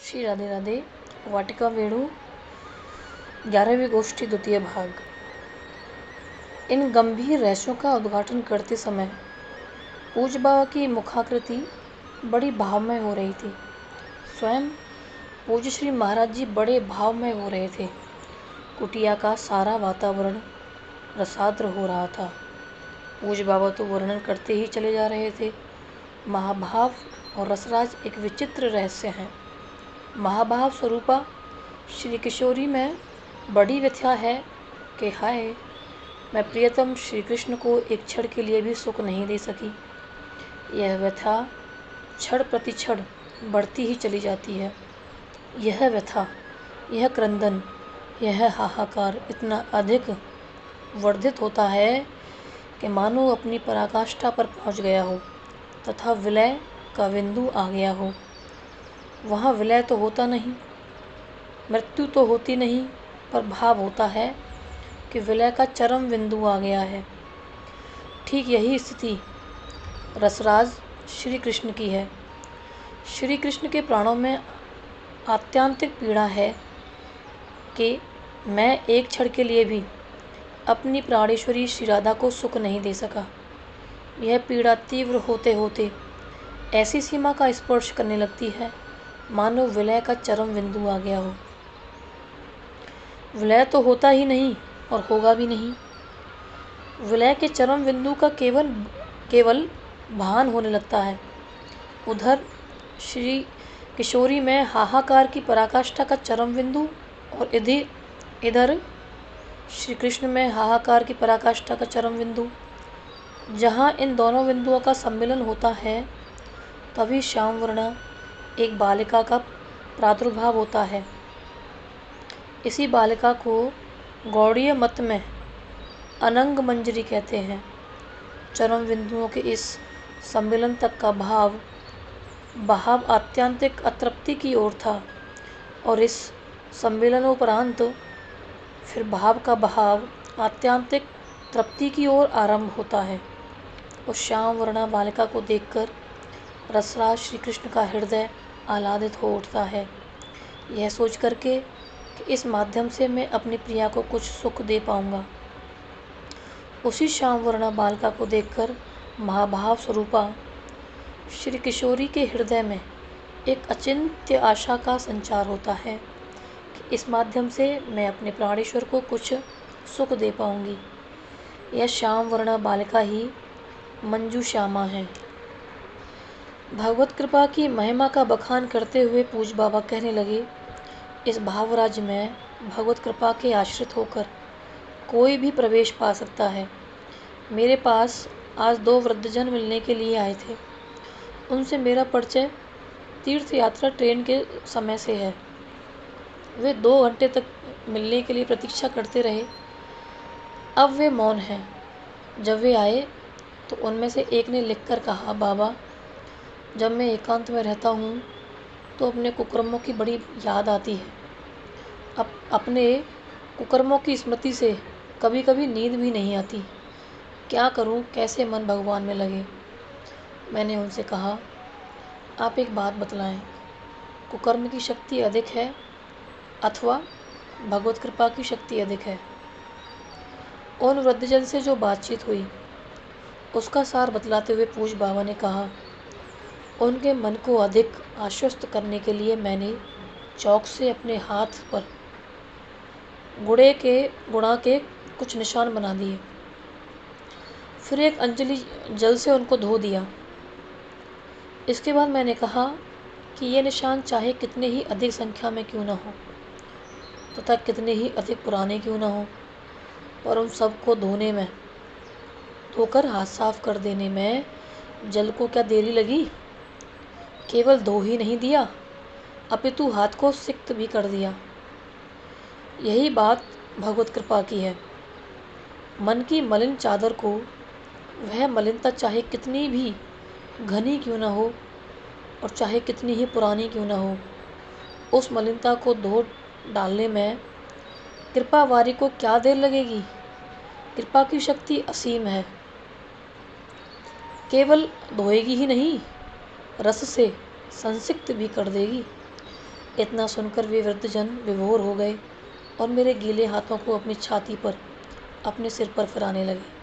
श्री राधे राधे। वाटिका वेणु 11वीं गोष्ठी द्वितीय भाग। इन गंभीर रहस्यों का उद्घाटन करते समय पूज्य बाबा की मुखाकृति बड़ी भावमय हो रही थी। स्वयं पूज्य श्री महाराज जी बड़े भावमय हो रहे थे। कुटिया का सारा वातावरण रसाद्र हो रहा था। पूज्य बाबा तो वर्णन करते ही चले जा रहे थे। महाभाव और रसराज एक विचित्र रहस्य हैं। महाभाव स्वरूपा श्री किशोरी में बड़ी व्यथा है कि हाय, मैं प्रियतम श्री कृष्ण को एक क्षण के लिए भी सुख नहीं दे सकी। यह व्यथा क्षण प्रति क्षण बढ़ती ही चली जाती है। यह व्यथा, यह क्रंदन, यह हाहाकार इतना अधिक वर्धित होता है कि मानो अपनी पराकाष्ठा पर पहुंच गया हो तथा विलय का बिंदु आ गया हो। वहाँ विलय तो होता नहीं, मृत्यु तो होती नहीं, पर भाव होता है कि विलय का चरम बिंदु आ गया है। ठीक यही स्थिति रसराज श्री कृष्ण की है। श्री कृष्ण के प्राणों में आत्यांतिक पीड़ा है कि मैं एक क्षण के लिए भी अपनी प्राणेश्वरी श्री राधा को सुख नहीं दे सका। यह पीड़ा तीव्र होते होते ऐसी सीमा का स्पर्श करने लगती है मानो विलय का चरम बिंदु आ गया हो। विलय तो होता ही नहीं और होगा भी नहीं। विलय के चरम बिंदु का केवल भान होने लगता है। उधर श्री किशोरी में हाहाकार की पराकाष्ठा का चरम बिंदु और इधर श्री कृष्ण में हाहाकार की पराकाष्ठा का चरम बिंदु। जहाँ इन दोनों बिंदुओं का सम्मिलन होता है तभी श्यामवर्णा एक बालिका का प्रादुर्भाव होता है। इसी बालिका को गौड़ीय मत में अनंग मंजरी कहते हैं। चरम बिंदुओं के इस सम्मिलन तक का बहाव आत्यंतिक अतृप्ति की ओर था और इस सम्मिलनोपरांत फिर भाव का बहाव आत्यंतिक तृप्ति की ओर आरंभ होता है। उस श्यामवर्णा बालिका को देखकर रसराज श्री कृष्ण का हृदय आह्लादित हो उठता है, यह सोच करके कि इस माध्यम से मैं अपनी प्रिया को कुछ सुख दे पाऊंगा। उसी श्यामवर्णा बालिका को देखकर महाभाव स्वरूपा श्री किशोरी के हृदय में एक अचिंत्य आशा का संचार होता है कि इस माध्यम से मैं अपने प्राणेश्वर को कुछ सुख दे पाऊंगी। यह श्यामवर्णा बालिका ही मंजू श्यामा है। भगवत कृपा की महिमा का बखान करते हुए पूज्य बाबा कहने लगे, इस भावराज्य में भगवत कृपा के आश्रित होकर कोई भी प्रवेश पा सकता है। मेरे पास आज 2 वृद्धजन मिलने के लिए आए थे। उनसे मेरा परिचय तीर्थ यात्रा ट्रेन के समय से है। वे 2 घंटे तक मिलने के लिए प्रतीक्षा करते रहे। अब वे मौन हैं। जब वे आए तो उनमें से एक ने लिखकर कहा, बाबा, जब मैं एकांत में रहता हूँ तो अपने कुकर्मों की बड़ी याद आती है। अपने कुकर्मों की स्मृति से कभी कभी नींद भी नहीं आती। क्या करूँ, कैसे मन भगवान में लगे। मैंने उनसे कहा, आप एक बात बतलाएं, कुकर्म की शक्ति अधिक है अथवा भगवत कृपा की शक्ति अधिक है। उन वृद्धजन से जो बातचीत हुई उसका सार बतलाते हुए पूज्य बाबा ने कहा, उनके मन को अधिक आश्वस्त करने के लिए मैंने चौक से अपने हाथ पर गुणा के कुछ निशान बना दिए। फिर एक अंजलि जल से उनको धो दिया। इसके बाद मैंने कहा कि ये निशान चाहे कितने ही अधिक संख्या में क्यों न हो तथा कितने ही अधिक पुराने क्यों न हो, पर उन सबको धोकर हाथ साफ कर देने में जल को क्या देरी लगी। केवल धो ही नहीं दिया अपितु हाथ को सिक्त भी कर दिया। यही बात भगवत कृपा की है। मन की मलिन चादर को, वह मलिनता चाहे कितनी भी घनी क्यों न हो और चाहे कितनी ही पुरानी क्यों न हो, उस मलिनता को धो डालने में कृपा वारी को क्या देर लगेगी। कृपा की शक्ति असीम है। केवल धोएगी ही नहीं, रस से संसिक्त भी कर देगी। इतना सुनकर वे वृद्धजन विभोर हो गए और मेरे गीले हाथों को अपनी छाती पर, अपने सिर पर फिराने लगे।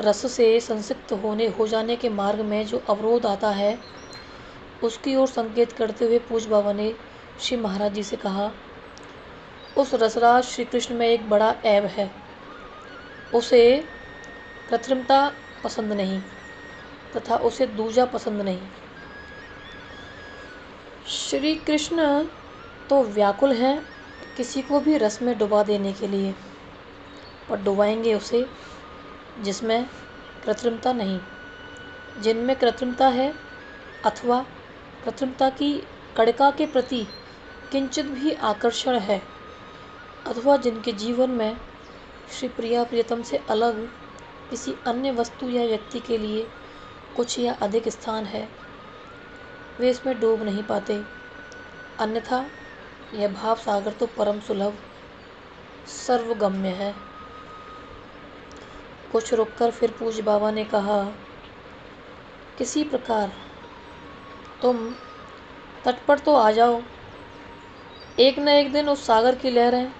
रस से संसिक्त हो जाने के मार्ग में जो अवरोध आता है, उसकी ओर संकेत करते हुए पूज्य बाबा ने श्री महाराज जी से कहा, उस रसराज श्री कृष्ण में एक बड़ा ऐब है। उसे कृत्रिमता पसंद नहीं तथा उसे दूजा पसंद नहीं। श्री कृष्ण तो व्याकुल हैं किसी को भी रस में डुबा देने के लिए, पर डुबाएंगे उसे जिसमें कृत्रिमता नहीं। जिनमें कृत्रिमता है अथवा कृत्रिमता की कड़िका के प्रति किंचित भी आकर्षण है, अथवा जिनके जीवन में श्री प्रिया प्रियतम से अलग किसी अन्य वस्तु या व्यक्ति के लिए कुछ या अधिक स्थान है, वे इसमें डूब नहीं पाते। अन्यथा यह भाव सागर तो परम सुलभ सर्वगम्य है। कुछ रुककर फिर पूज्य बाबा ने कहा, किसी प्रकार तुम तट पर तो आ जाओ, एक न एक दिन उस सागर की लहरें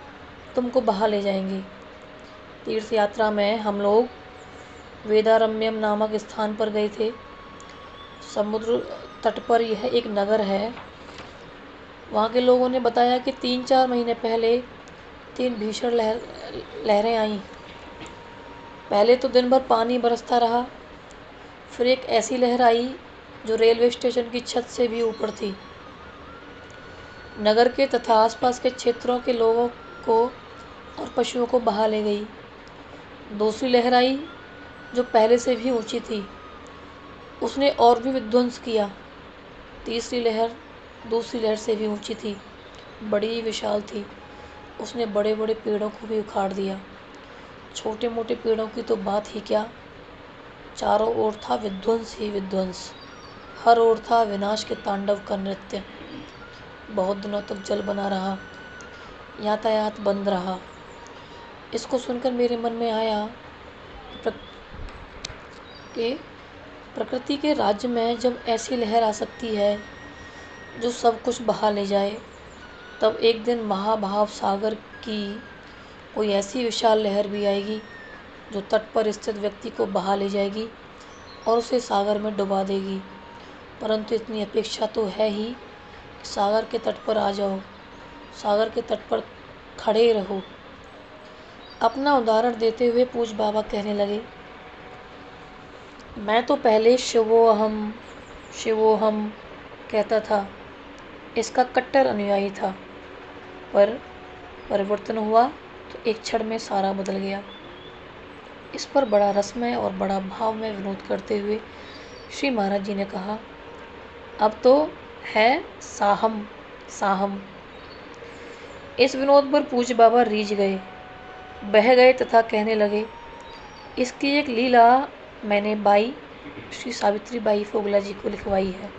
तुमको बहा ले जाएंगी। तीर्थ यात्रा में हम लोग वेदारण्यम नामक स्थान पर गए थे। समुद्र तट पर यह एक नगर है। वहाँ के लोगों ने बताया कि 3-4 महीने पहले 3 भीषण लहरें आईं। पहले तो दिन भर पानी बरसता रहा, फिर एक ऐसी लहर आई जो रेलवे स्टेशन की छत से भी ऊपर थी। नगर के तथा आसपास के क्षेत्रों के लोगों को और पशुओं को बहा ले गई। दूसरी लहर आई जो पहले से भी ऊंची थी, उसने और भी विध्वंस किया। तीसरी लहर दूसरी लहर से भी ऊंची थी, बड़ी विशाल थी, उसने बड़े बड़े पेड़ों को भी उखाड़ दिया। छोटे मोटे पेड़ों की तो बात ही क्या, चारों ओर था विध्वंस ही विध्वंस, हर ओर था विनाश के तांडव का नृत्य। बहुत दिनों तक जल बना रहा, यातायात बंद रहा। इसको सुनकर मेरे मन में आया कि प्रकृति के राज्य में जब ऐसी लहर आ सकती है जो सब कुछ बहा ले जाए, तब एक दिन महाभाव सागर की कोई ऐसी विशाल लहर भी आएगी जो तट पर स्थित व्यक्ति को बहा ले जाएगी और उसे सागर में डुबा देगी। परंतु इतनी अपेक्षा तो है ही कि सागर के तट पर आ जाओ, सागर के तट पर खड़े रहो। अपना उदाहरण देते हुए पूज्य बाबा कहने लगे, मैं तो पहले शिवोहम शिवोहम कहता था, इसका कट्टर अनुयायी था, पर परिवर्तन हुआ तो एक क्षण में सारा बदल गया। इस पर बड़ा रसमय और बड़ा भाव में विनोद करते हुए श्री महाराज जी ने कहा, अब तो है साहम साहम। इस विनोद पर पूज्य बाबा रीझ गए, बह गए तथा कहने लगे, इसकी एक लीला मैंने बाई श्री सावित्री बाई फोगला जी को लिखवाई है,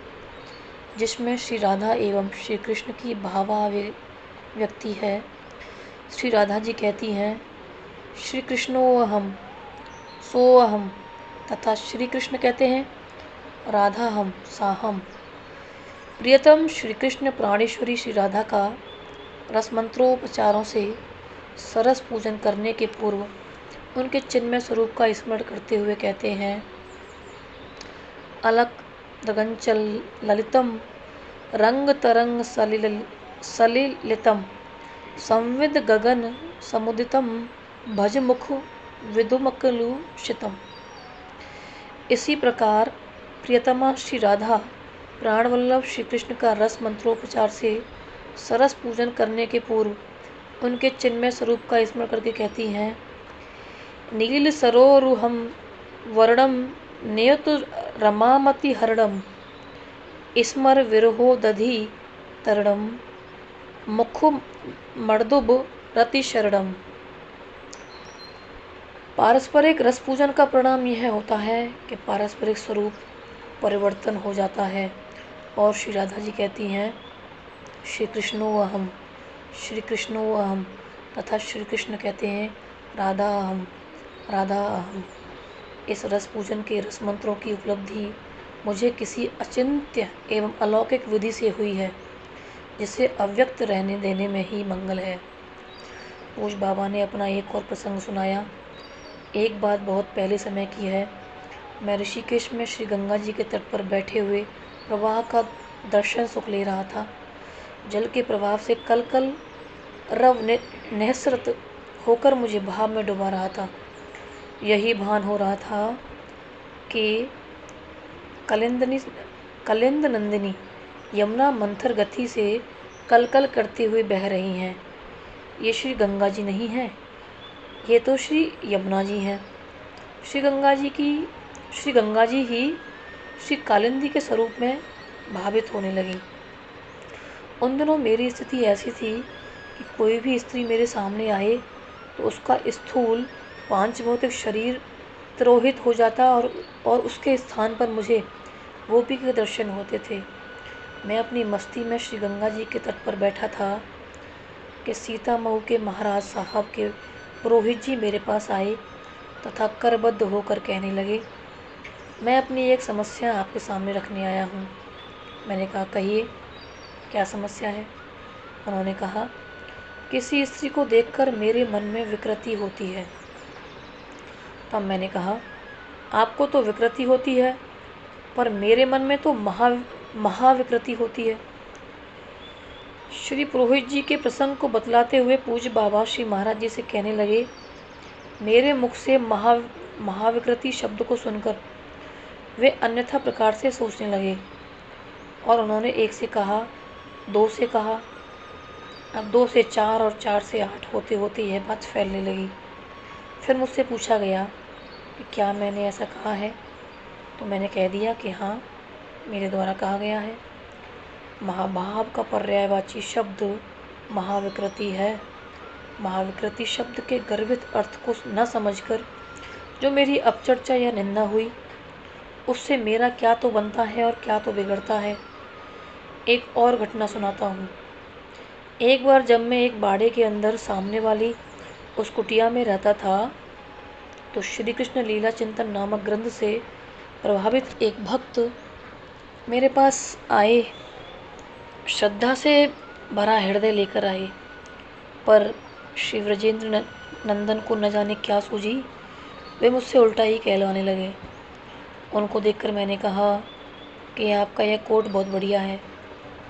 जिसमें श्री राधा एवं श्री कृष्ण की भावाभिव्यक्ति है। श्री राधा जी कहती हैं, श्री कृष्णोऽहम् सोऽहम्, तथा श्री कृष्ण कहते हैं, राधा हम साहम। प्रियतम श्री कृष्ण प्राणेश्वरी श्री राधा का रसमंत्रोपचारों से सरस पूजन करने के पूर्व उनके चिन्मय स्वरूप का स्मरण करते हुए कहते हैं, अलक दगंचल ललितम रंग तरंग सलिलितम संविद गगन समुदितम भज मुख विदुमकलुषितम। इसी प्रकार प्रियतमा श्री राधा प्राणवल्लभ श्री कृष्ण का रस मंत्रोपचार से सरस पूजन करने के पूर्व उनके चिन्मय स्वरूप का स्मरण करके कहती हैं, नील सरोरुहम वर्णम नियतु रमामति हरणम स्मर विरहो दधि तरणम मुखु मर्दुब रति शरणम। पारस्परिक रस पूजन का परिणाम यह होता है कि पारस्परिक स्वरूप परिवर्तन हो जाता है। और श्री राधा जी कहती हैं, श्री कृष्णोऽहम् श्री कृष्णोऽहम्, तथा श्री कृष्ण कहते हैं, राधा अहम् राधा अहम्। इस रस पूजन के रस मंत्रों की उपलब्धि मुझे किसी अचिंत्य एवं अलौकिक विधि से हुई है, जिसे अव्यक्त रहने देने में ही मंगल है। पूज्य बाबा ने अपना एक और प्रसंग सुनाया। एक बात बहुत पहले समय की है। मैं ऋषिकेश में श्री गंगा जी के तट पर बैठे हुए प्रवाह का दर्शन सुख ले रहा था। जल के प्रभाव से कल कल रव निःसृत होकर मुझे भाव में डुबा रहा था। यही भान हो रहा था कि कलिंद नंदिनी यमुना मंथर गति से कल कल करते हुए बह रही हैं। ये श्री गंगा जी नहीं हैं, ये तो श्री यमुना जी हैं। श्री गंगा जी ही श्री कालिंदी के स्वरूप में भावित होने लगी। उन दिनों मेरी स्थिति ऐसी थी कि कोई भी स्त्री मेरे सामने आए तो उसका स्थूल पांच भौतिक शरीर तिरोहित हो जाता और उसके स्थान पर मुझे गोपी के दर्शन होते थे। मैं अपनी मस्ती में श्री गंगा जी के तट पर बैठा था कि सीता मऊ के महाराज साहब के पुरोहित जी मेरे पास आए तथा करबद्ध होकर कहने लगे, मैं अपनी एक समस्या आपके सामने रखने आया हूँ। मैंने कहा, कहिए, क्या समस्या है? उन्होंने कहा, किसी स्त्री को देखकर मेरे मन में विकृति होती है। तब मैंने कहा, आपको तो विकृति होती है, पर मेरे मन में तो महाविकृति होती है। श्री पुरोहित जी के प्रसंग को बतलाते हुए पूज्य बाबा श्री महाराज जी से कहने लगे, मेरे मुख से महाविकृति शब्द को सुनकर वे अन्यथा प्रकार से सोचने लगे और उन्होंने 1 से कहा, 2 से कहा, अब 2 से 4 और 4 से 8 होते होते यह बात फैलने लगी। फिर मुझसे पूछा गया कि क्या मैंने ऐसा कहा है? तो मैंने कह दिया कि हाँ, मेरे द्वारा कहा गया है। महाभाव का पर्यायवाची शब्द महाविकृति है। महाविकृति शब्द के गर्भित अर्थ को न समझकर जो मेरी अपचर्चा या निंदा हुई, उससे मेरा क्या तो बनता है और क्या तो बिगड़ता है। एक और घटना सुनाता हूँ। एक बार जब मैं एक बाड़े के अंदर सामने वाली उस कुटिया में रहता था, तो श्री कृष्ण लीला चिंतन नामक ग्रंथ से प्रभावित एक भक्त मेरे पास आए, श्रद्धा से भरा हृदय लेकर आए, पर श्री व्रजेंद्र नंदन को न जाने क्या सूझी, वे मुझसे उल्टा ही कहलवाने लगे। उनको देखकर मैंने कहा कि आपका यह कोट बहुत बढ़िया है,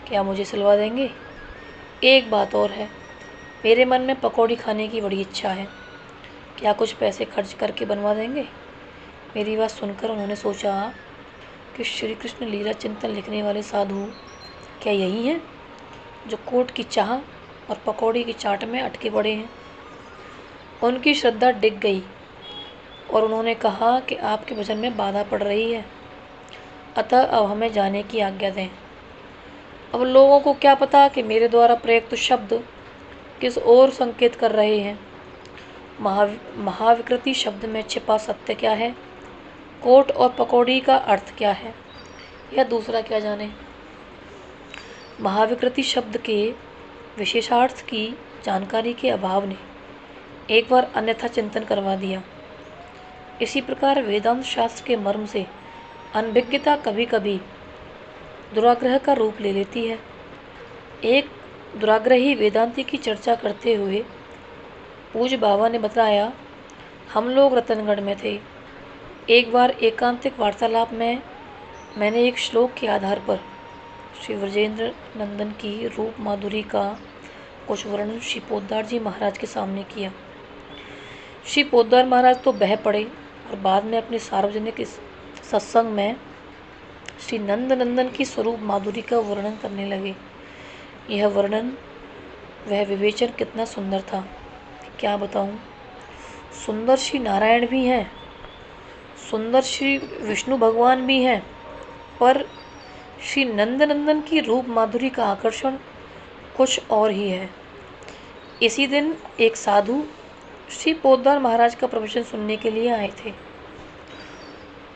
क्या मुझे सिलवा देंगे? एक बात और है, मेरे मन में पकौड़ी खाने की बड़ी इच्छा है, क्या कुछ पैसे खर्च करके बनवा देंगे? मेरी बात सुनकर उन्होंने सोचा कि श्री कृष्ण लीला चिंतन लिखने वाले साधु क्या यही हैं जो कोट की चाह और पकौड़ी की चाट में अटके पड़े हैं? उनकी श्रद्धा डिग गई और उन्होंने कहा कि आपके भजन में बाधा पड़ रही है, अतः अब हमें जाने की आज्ञा दें। अब लोगों को क्या पता कि मेरे द्वारा प्रयुक्त शब्द किस ओर संकेत कर रहे हैं। महाविकृति शब्द में छिपा सत्य क्या है, कोट और पकौड़ी का अर्थ क्या है, या दूसरा क्या जाने। महाविकृति शब्द के विशेषार्थ की जानकारी के अभाव ने एक बार अन्यथा चिंतन करवा दिया। इसी प्रकार वेदांत शास्त्र के मर्म से अनभिज्ञता कभी कभी दुराग्रह का रूप ले लेती है। एक दुराग्रही वेदांती की चर्चा करते हुए पूज्य बाबा ने बताया, हम लोग रतनगढ़ में थे। एक बार एकांतिक वार्तालाप में मैंने एक श्लोक के आधार पर श्री व्रजेंद्र नंदन की रूप माधुरी का कुछ वर्णन श्री पोद्दार जी महाराज के सामने किया। श्री पोद्दार महाराज तो बह पड़े और बाद में अपने सार्वजनिक सत्संग में श्री नंद नंदन की स्वरूप माधुरी का वर्णन करने लगे। यह वर्णन, वह विवेचन कितना सुंदर था, क्या बताऊं। सुंदर श्री नारायण भी हैं, सुंदर श्री विष्णु भगवान भी हैं, पर श्री नंद नंदन की रूप माधुरी का आकर्षण कुछ और ही है। इसी दिन एक साधु श्री पोद्दार महाराज का प्रवचन सुनने के लिए आए थे।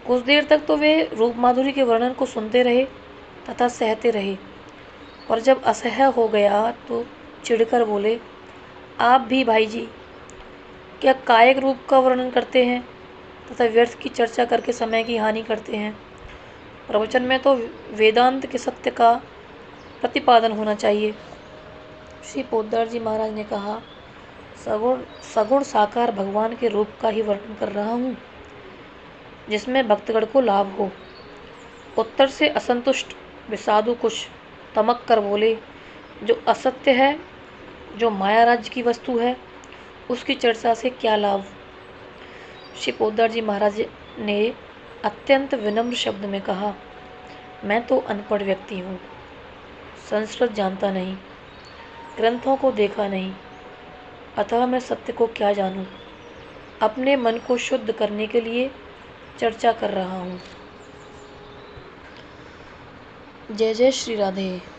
कुछ देर तक तो वे रूप माधुरी के वर्णन को सुनते रहे तथा सहते रहे, और जब असह्य हो गया तो चिढ़कर बोले, आप भी भाई जी क्या कायिक रूप का वर्णन करते हैं तथा व्यर्थ की चर्चा करके समय की हानि करते हैं। प्रवचन में तो वेदांत के सत्य का प्रतिपादन होना चाहिए। श्री पोद्दार जी महाराज ने कहा, सगुण सगुण साकार भगवान के रूप का ही वर्णन कर रहा हूँ, जिसमें भक्तगण को लाभ हो। उत्तर से असंतुष्ट विसाधु कुछ तमक कर बोले, जो असत्य है, जो माया राज्य की वस्तु है, उसकी चर्चा से क्या लाभ। श्री पोद्दार जी महाराज ने अत्यंत विनम्र शब्द में कहा, मैं तो अनपढ़ व्यक्ति हूँ, संस्कृत जानता नहीं, ग्रंथों को देखा नहीं, अतः मैं सत्य को क्या जानूं। अपने मन को शुद्ध करने के लिए चर्चा कर रहा हूँ। जय जय श्री राधे।